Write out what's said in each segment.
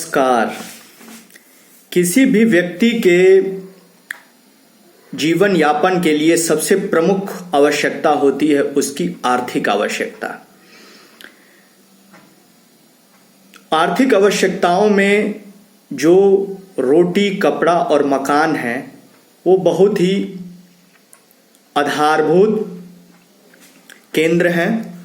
नमस्कार। किसी भी व्यक्ति के जीवन यापन के लिए सबसे प्रमुख आवश्यकता होती है उसकी आर्थिक आवश्यकता। आर्थिक आवश्यकताओं में जो रोटी, कपड़ा और मकान है वो बहुत ही आधारभूत केंद्र हैं,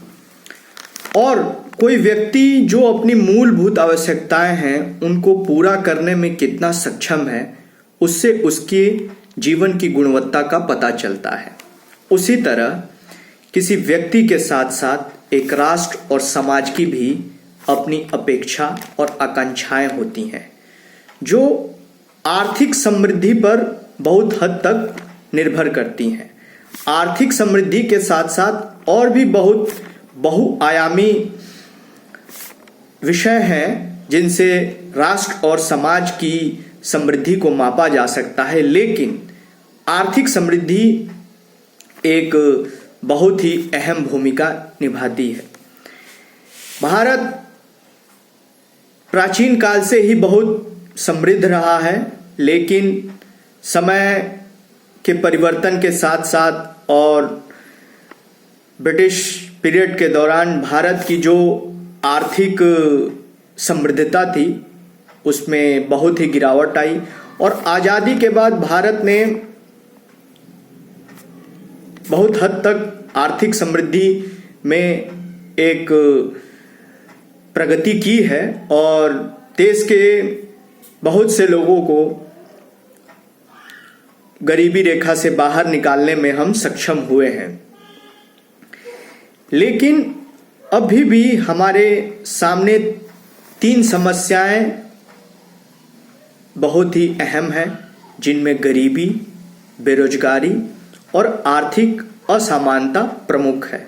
और कोई व्यक्ति जो अपनी मूलभूत आवश्यकताएं हैं उनको पूरा करने में कितना सक्षम है, उससे उसके जीवन की गुणवत्ता का पता चलता है। उसी तरह किसी व्यक्ति के साथ साथ एक राष्ट्र और समाज की भी अपनी अपेक्षा और आकांक्षाएं होती हैं, जो आर्थिक समृद्धि पर बहुत हद तक निर्भर करती हैं। आर्थिक समृद्धि के साथ साथ और भी बहुत बहुआयामी विषय हैं जिनसे राष्ट्र और समाज की समृद्धि को मापा जा सकता है, लेकिन आर्थिक समृद्धि एक बहुत ही अहम भूमिका निभाती है। भारत प्राचीन काल से ही बहुत समृद्ध रहा है, लेकिन समय के परिवर्तन के साथ साथ और ब्रिटिश पीरियड के दौरान भारत की जो आर्थिक समृद्धता थी उसमें बहुत ही गिरावट आई, और आज़ादी के बाद भारत ने बहुत हद तक आर्थिक समृद्धि में एक प्रगति की है और देश के बहुत से लोगों को गरीबी रेखा से बाहर निकालने में हम सक्षम हुए हैं। लेकिन अभी भी हमारे सामने 3 समस्याएं बहुत ही अहम हैं, जिनमें गरीबी, बेरोजगारी और आर्थिक असमानता प्रमुख है।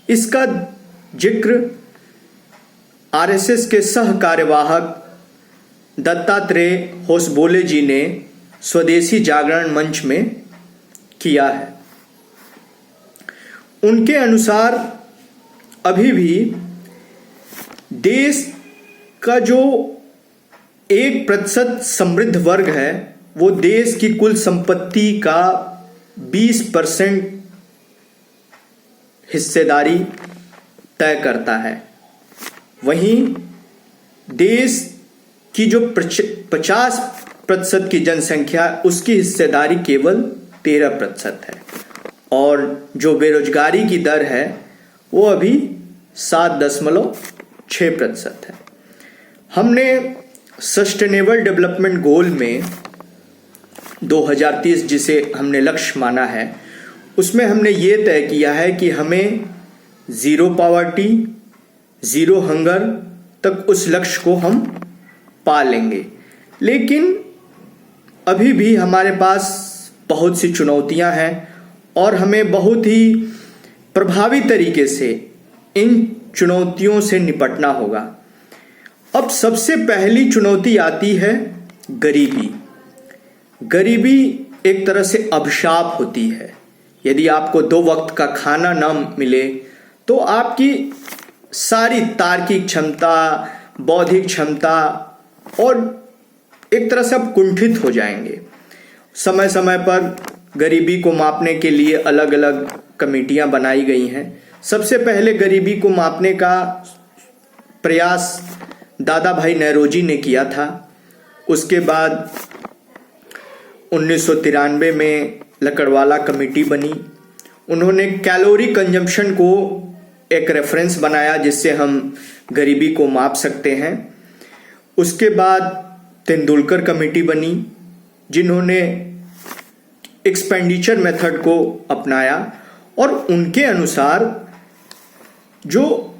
इसका जिक्र आरएसएस के सह कार्यवाहक दत्तात्रेय होसबोले जी ने स्वदेशी जागरण मंच में किया है। उनके अनुसार अभी भी देश का जो 1% समृद्ध वर्ग है वो देश की कुल संपत्ति का 20% हिस्सेदारी तय करता है। वहीं देश की जो 50% की जनसंख्या उसकी हिस्सेदारी केवल 13% है, और जो बेरोजगारी की दर है वो अभी 7.6% है। हमने सस्टेनेबल डेवलपमेंट गोल में 2030 जिसे हमने लक्ष्य माना है, उसमें हमने ये तय किया है कि हमें ज़ीरो पॉवर्टी, ज़ीरो हंगर तक उस लक्ष्य को हम पा लेंगे। लेकिन अभी भी हमारे पास बहुत सी चुनौतियां हैं और हमें बहुत ही प्रभावी तरीके से इन चुनौतियों से निपटना होगा। अब सबसे पहली चुनौती आती है गरीबी। गरीबी एक तरह से अभिशाप होती है। यदि आपको 2 वक्त का खाना न मिले तो आपकी सारी तार्किक क्षमता, बौद्धिक क्षमता और एक तरह से आप कुंठित हो जाएंगे। समय समय पर गरीबी को मापने के लिए अलग अलग कमेटियां बनाई गई हैं। सबसे पहले गरीबी को मापने का प्रयास दादा भाई नौरोजी ने किया था। उसके बाद 1993 में लकड़वाला कमेटी बनी। उन्होंने कैलोरी कंजम्पशन को एक रेफरेंस बनाया जिससे हम गरीबी को माप सकते हैं। उसके बाद तेंदुलकर कमेटी बनी, जिन्होंने एक्सपेंडिचर मेथड को अपनाया, और उनके अनुसार जो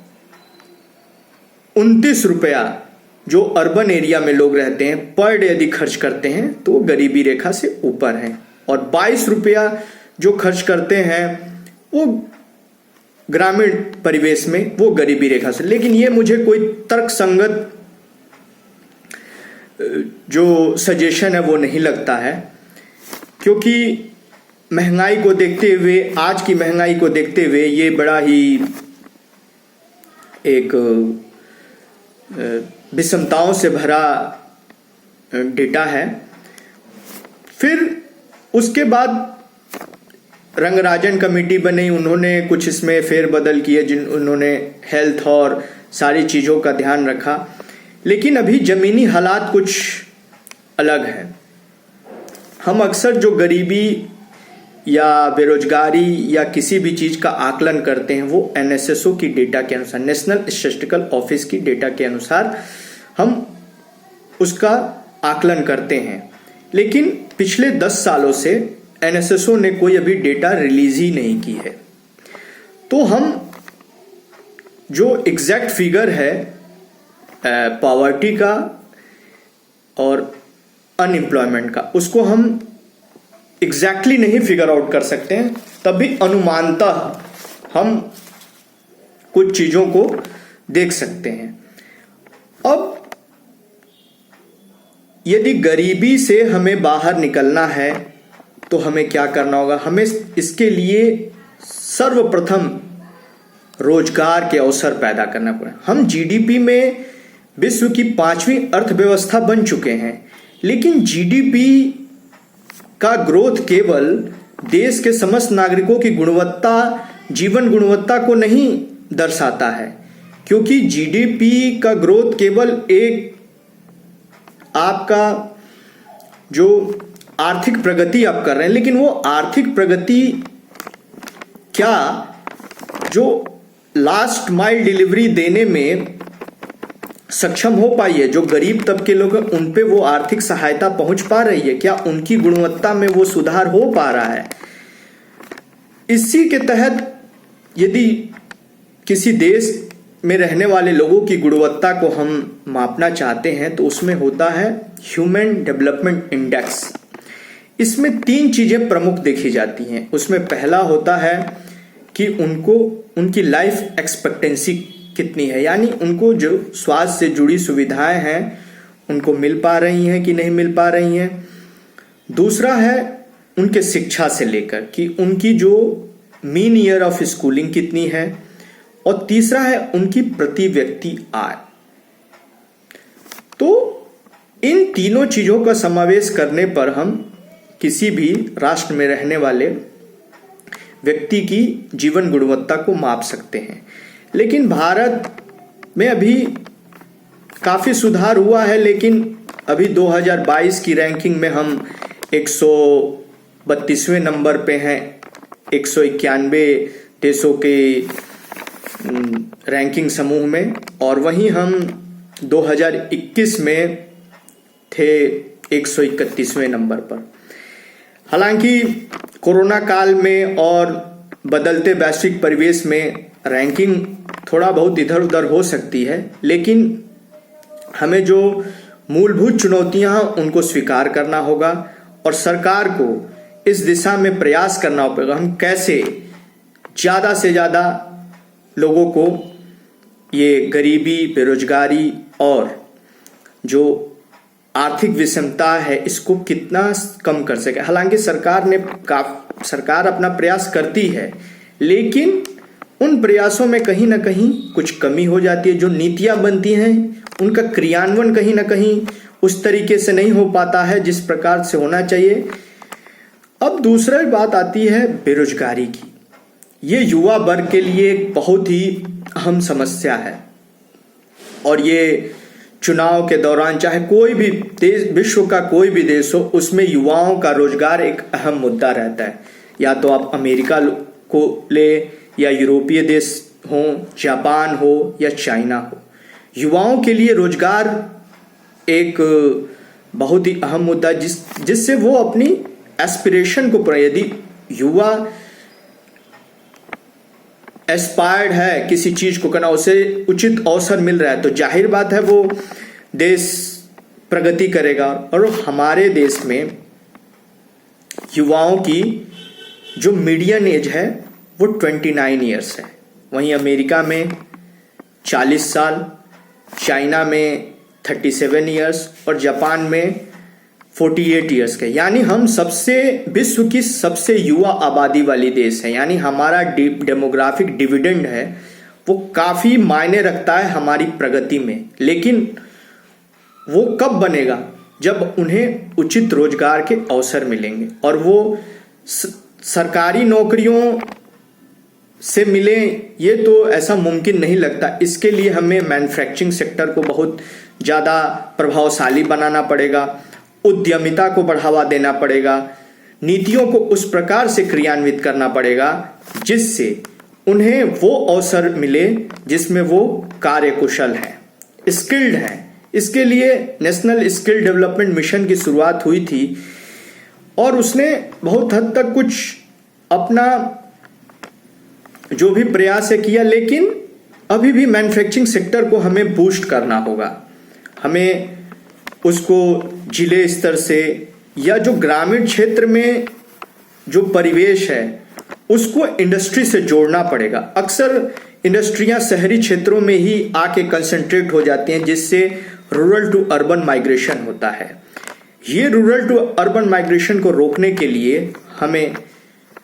29 रुपया जो अर्बन एरिया में लोग रहते हैं पर डे यदि खर्च करते हैं तो वो गरीबी रेखा से ऊपर हैं, और 22 रुपया जो खर्च करते हैं वो ग्रामीण परिवेश में वो गरीबी रेखा से। लेकिन ये मुझे कोई तर्कसंगत जो सजेशन है वो नहीं लगता है, क्योंकि महंगाई को देखते हुए, आज की महंगाई को देखते हुए ये बड़ा ही एक विषमताओं से भरा डेटा है। फिर उसके बाद रंगराजन कमेटी बनी, उन्होंने कुछ इसमें फेरबदल किए, उन्होंने हेल्थ और सारी चीज़ों का ध्यान रखा, लेकिन अभी ज़मीनी हालात कुछ अलग हैं। हम अक्सर जो गरीबी या बेरोजगारी या किसी भी चीज़ का आकलन करते हैं वो एनएसएसओ की डेटा के अनुसार, नेशनल स्टैटिस्टिकल ऑफिस की डेटा के अनुसार हम उसका आकलन करते हैं। लेकिन पिछले 10 सालों से एनएसएसओ ने कोई अभी डेटा रिलीज ही नहीं की है। तो हम जो एग्जैक्ट फिगर है पॉवर्टी का और अनएम्प्लॉयमेंट का, उसको हम एग्जैक्टली नहीं फिगर आउट कर सकते हैं, तभी अनुमानतः हम कुछ चीज़ों को देख सकते हैं। अब यदि गरीबी से हमें बाहर निकलना है तो हमें क्या करना होगा? हमें इसके लिए सर्वप्रथम रोजगार के अवसर पैदा करना पड़ेगा। हम जीडीपी में विश्व की 5वीं अर्थव्यवस्था बन चुके हैं, लेकिन जीडीपी का ग्रोथ केवल देश के समस्त नागरिकों की गुणवत्ता, जीवन गुणवत्ता को नहीं दर्शाता है, क्योंकि जीडीपी का ग्रोथ केवल एक आपका जो आर्थिक प्रगति आप कर रहे हैं, लेकिन वो आर्थिक प्रगति क्या जो लास्ट माइल डिलीवरी देने में सक्षम हो पाई है, जो गरीब तबके लोग हैं उन पे वो आर्थिक सहायता पहुंच पा रही है, क्या उनकी गुणवत्ता में वो सुधार हो पा रहा है? इसी के तहत यदि किसी देश में रहने वाले लोगों की गुणवत्ता को हम मापना चाहते हैं तो उसमें होता है ह्यूमन डेवलपमेंट इंडेक्स। इसमें 3 चीजें प्रमुख देखी जाती हैं। उसमें पहला होता है कि उनकी लाइफ एक्सपेक्टेंसी कितनी है, यानी उनको जो स्वास्थ्य से जुड़ी सुविधाएं हैं उनको मिल पा रही हैं कि नहीं मिल पा रही हैं। दूसरा है उनके शिक्षा से लेकर कि उनकी जो मीन ईयर ऑफ स्कूलिंग कितनी है, और तीसरा है उनकी प्रति व्यक्ति आय। तो इन तीनों चीजों का समावेश करने पर हम किसी भी राष्ट्र में रहने वाले व्यक्ति की जीवन गुणवत्ता को माप सकते हैं। लेकिन भारत में अभी काफी सुधार हुआ है, लेकिन अभी 2022 की रैंकिंग में हम 132वें नंबर पे हैं 191 देशों के रैंकिंग समूह में, और वहीं हम 2021 में थे 131वें नंबर पर। हालांकि कोरोना काल में और बदलते वैश्विक परिवेश में रैंकिंग थोड़ा बहुत इधर उधर हो सकती है, लेकिन हमें जो मूलभूत चुनौतियां हैं उनको स्वीकार करना होगा और सरकार को इस दिशा में प्रयास करना होगा। हम कैसे ज़्यादा से ज़्यादा लोगों को ये गरीबी, बेरोजगारी और जो आर्थिक विषमता है इसको कितना कम कर सके। हालांकि सरकार अपना प्रयास करती है, लेकिन उन प्रयासों में कहीं ना कहीं कुछ कमी हो जाती है। जो नीतियां बनती हैं उनका क्रियान्वयन कहीं ना कहीं उस तरीके से नहीं हो पाता है जिस प्रकार से होना चाहिए। अब दूसरी बात आती है बेरोजगारी की। ये युवा वर्ग के लिए एक बहुत ही अहम समस्या है, और ये चुनाव के दौरान चाहे कोई भी देश, विश्व का कोई भी देश हो, उसमें युवाओं का रोजगार एक अहम मुद्दा रहता है। या तो आप अमेरिका को ले, या यूरोपीय देश हो, जापान हो या चाइना हो, युवाओं के लिए रोजगार एक बहुत ही अहम मुद्दा जिससे वो अपनी एस्पिरेशन को पूरा, यदि युवा एस्पायर्ड है किसी चीज को करना, उसे उचित अवसर मिल रहा है, तो जाहिर बात है वो देश प्रगति करेगा। और हमारे देश में युवाओं की जो मीडियन एज है वो 29 ईयर्स है। वहीं अमेरिका में 40 साल, चाइना में 37 ईयर्स और जापान में 48 ईयर्स के। यानी हम विश्व की सबसे युवा आबादी वाली देश है। यानी हमारा डेमोग्राफिक डिविडेंड है वो काफ़ी मायने रखता है हमारी प्रगति में। लेकिन वो कब बनेगा? जब उन्हें उचित रोजगार के अवसर मिलेंगे और वो सरकारी नौकरियों से मिले, ये तो ऐसा मुमकिन नहीं लगता। इसके लिए हमें मैन्युफैक्चरिंग सेक्टर को बहुत ज़्यादा प्रभावशाली बनाना पड़ेगा, उद्यमिता को बढ़ावा देना पड़ेगा, नीतियों को उस प्रकार से क्रियान्वित करना पड़ेगा जिससे उन्हें वो अवसर मिले जिसमें वो कार्यकुशल हैं, स्किल्ड हैं। इसके लिए नेशनल स्किल डेवलपमेंट मिशन की शुरुआत हुई थी और उसने बहुत हद तक कुछ अपना जो भी प्रयास है किया, लेकिन अभी भी मैन्युफैक्चरिंग सेक्टर को हमें बूस्ट करना होगा। हमें उसको जिले स्तर से या जो ग्रामीण क्षेत्र में जो परिवेश है उसको इंडस्ट्री से जोड़ना पड़ेगा। अक्सर इंडस्ट्रियां शहरी क्षेत्रों में ही आके कंसंट्रेट हो जाती हैं, जिससे रूरल टू अर्बन माइग्रेशन होता है। ये रूरल टू अर्बन माइग्रेशन को रोकने के लिए हमें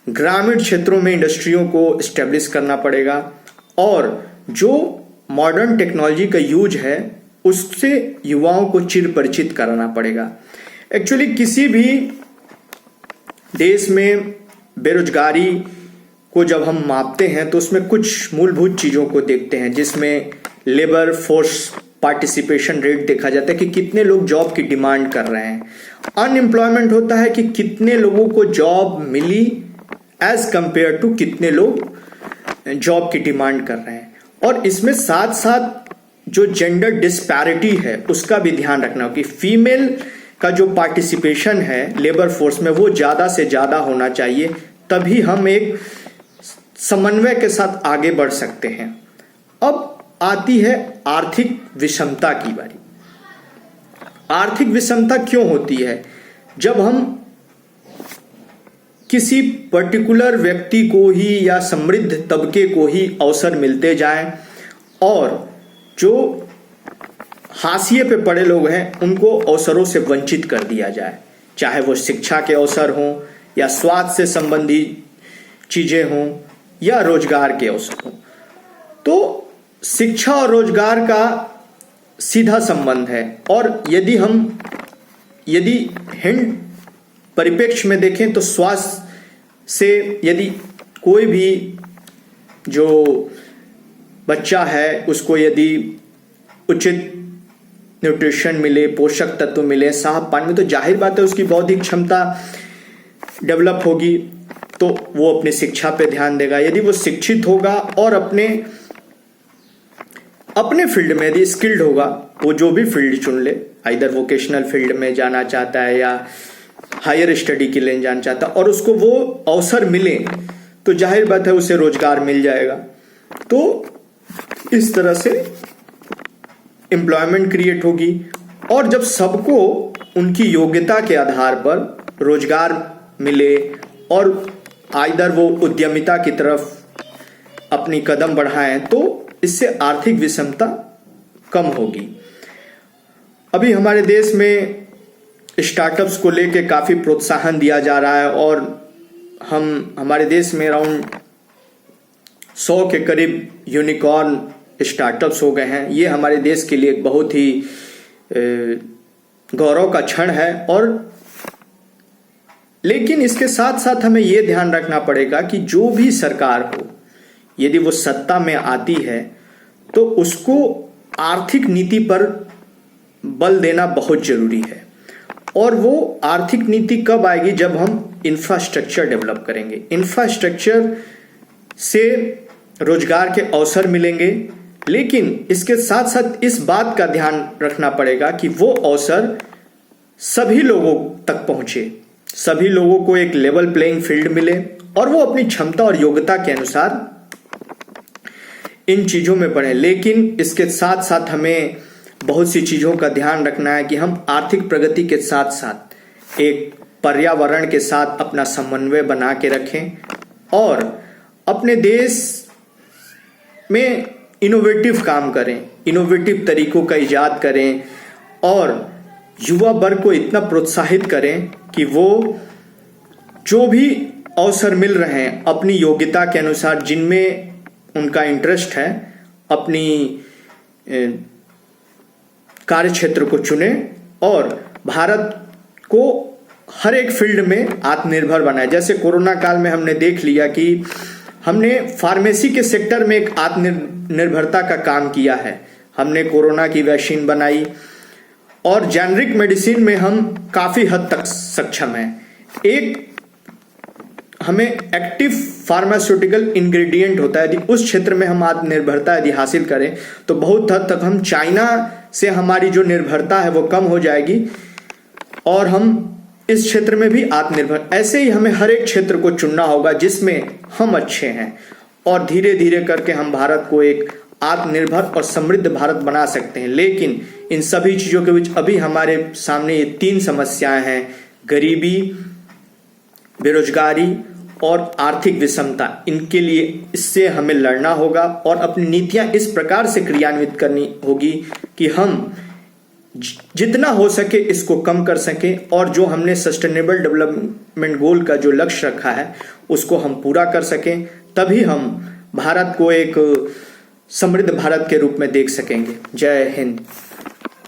ग्रामीण क्षेत्रों में इंडस्ट्रियों को एस्टेब्लिश करना पड़ेगा और जो मॉडर्न टेक्नोलॉजी का यूज है उससे युवाओं को चिर परिचित कराना पड़ेगा। एक्चुअली किसी भी देश में बेरोजगारी को जब हम मापते हैं तो उसमें कुछ मूलभूत चीज़ों को देखते हैं, जिसमें लेबर फोर्स पार्टिसिपेशन रेट देखा जाता है कि कितने लोग जॉब की डिमांड कर रहे हैं। अनएम्प्लॉयमेंट होता है कि कितने लोगों को जॉब मिली एज कंपेयर टू कितने लोग जॉब की डिमांड कर रहे हैं। और इसमें साथ साथ जो जेंडर डिस्पैरिटी है उसका भी ध्यान रखना हो कि फीमेल का जो पार्टिसिपेशन है लेबर फोर्स में वो ज़्यादा से ज़्यादा होना चाहिए, तभी हम एक समन्वय के साथ आगे बढ़ सकते हैं। अब आती है आर्थिक विषमता की बारी। आर्थिक विषमता क्यों होती है? जब हम किसी पर्टिकुलर व्यक्ति को ही या समृद्ध तबके को ही अवसर मिलते जाएं और जो हाशिए पे पड़े लोग हैं उनको अवसरों से वंचित कर दिया जाए, चाहे वो शिक्षा के अवसर हों या स्वास्थ्य से संबंधित चीज़ें हों या रोजगार के अवसर हों। तो शिक्षा और रोजगार का सीधा संबंध है और यदि हिंद परिप्रेक्ष्य में देखें तो स्वास्थ्य से यदि कोई भी जो बच्चा है उसको यदि उचित न्यूट्रिशन मिले, पोषक तत्व मिले, साफ पानी में, तो जाहिर बात है उसकी बौद्धिक क्षमता डेवलप होगी, तो वो अपनी शिक्षा पे ध्यान देगा। यदि वो शिक्षित होगा और अपने फील्ड में यदि स्किल्ड होगा, वो जो भी फील्ड चुन ले, आइदर वोकेशनल फील्ड में जाना चाहता है या हायर स्टडी के लिए जाना चाहता है और उसको वो अवसर मिले, तो जाहिर बात है उसे रोजगार मिल जाएगा। तो इस तरह से एम्प्लॉयमेंट क्रिएट होगी और जब सबको उनकी योग्यता के आधार पर रोजगार मिले और आइदर वो उद्यमिता की तरफ अपनी कदम बढ़ाएं, तो इससे आर्थिक विषमता कम होगी। अभी हमारे देश में स्टार्टअप्स को लेके काफ़ी प्रोत्साहन दिया जा रहा है और हमारे देश में अराउंड 100 के करीब यूनिकॉर्न स्टार्टअप्स हो गए हैं। ये हमारे देश के लिए एक बहुत ही गौरव का क्षण है। और लेकिन इसके साथ साथ हमें ये ध्यान रखना पड़ेगा कि जो भी सरकार हो, यदि वो सत्ता में आती है तो उसको आर्थिक नीति पर बल देना बहुत जरूरी है। और वो आर्थिक नीति कब आएगी? जब हम इंफ्रास्ट्रक्चर डेवलप करेंगे। इंफ्रास्ट्रक्चर से रोजगार के अवसर मिलेंगे, लेकिन इसके साथ साथ इस बात का ध्यान रखना पड़ेगा कि वो अवसर सभी लोगों तक पहुंचे, सभी लोगों को एक लेवल प्लेइंग फील्ड मिले और वो अपनी क्षमता और योग्यता के अनुसार इन चीज़ों में बढ़े। लेकिन इसके साथ साथ हमें बहुत सी चीज़ों का ध्यान रखना है कि हम आर्थिक प्रगति के साथ साथ एक पर्यावरण के साथ अपना समन्वय बना के रखें और अपने देश में इनोवेटिव काम करें, इनोवेटिव तरीकों का इजाद करें और युवा वर्ग को इतना प्रोत्साहित करें कि वो जो भी अवसर मिल रहे हैं अपनी योग्यता के अनुसार, जिनमें उनका इंटरेस्ट है, अपनी कार्य क्षेत्र को चुने और भारत को हर एक फील्ड में आत्मनिर्भर बनाए। जैसे कोरोना काल में हमने देख लिया कि हमने फार्मेसी के सेक्टर में एक आत्मनिर्भरता का काम किया है। हमने कोरोना की वैक्सीन बनाई और जेनरिक मेडिसिन में हम काफी हद तक सक्षम हैं। एक हमें एक्टिव फार्मास्यूटिकल इंग्रेडिएंट होता है, यदि उस क्षेत्र में हम आत्मनिर्भरता यदि हासिल करें तो बहुत हद तक हम चाइना से हमारी जो निर्भरता है वो कम हो जाएगी और हम इस क्षेत्र में भी आत्मनिर्भर। ऐसे ही हमें हर एक क्षेत्र को चुनना होगा जिसमें हम अच्छे हैं और धीरे धीरे करके हम भारत को एक आत्मनिर्भर और समृद्ध भारत बना सकते हैं। लेकिन इन सभी चीजों के बीच अभी हमारे सामने ये 3 समस्याएं हैं: गरीबी, बेरोजगारी और आर्थिक विषमता। इनके लिए इससे हमें लड़ना होगा और अपनी नीतियां इस प्रकार से क्रियान्वित करनी होगी कि हम जितना हो सके इसको कम कर सकें और जो हमने सस्टेनेबल डेवलपमेंट गोल का जो लक्ष्य रखा है उसको हम पूरा कर सकें। तभी हम भारत को एक समृद्ध भारत के रूप में देख सकेंगे। जय हिंद।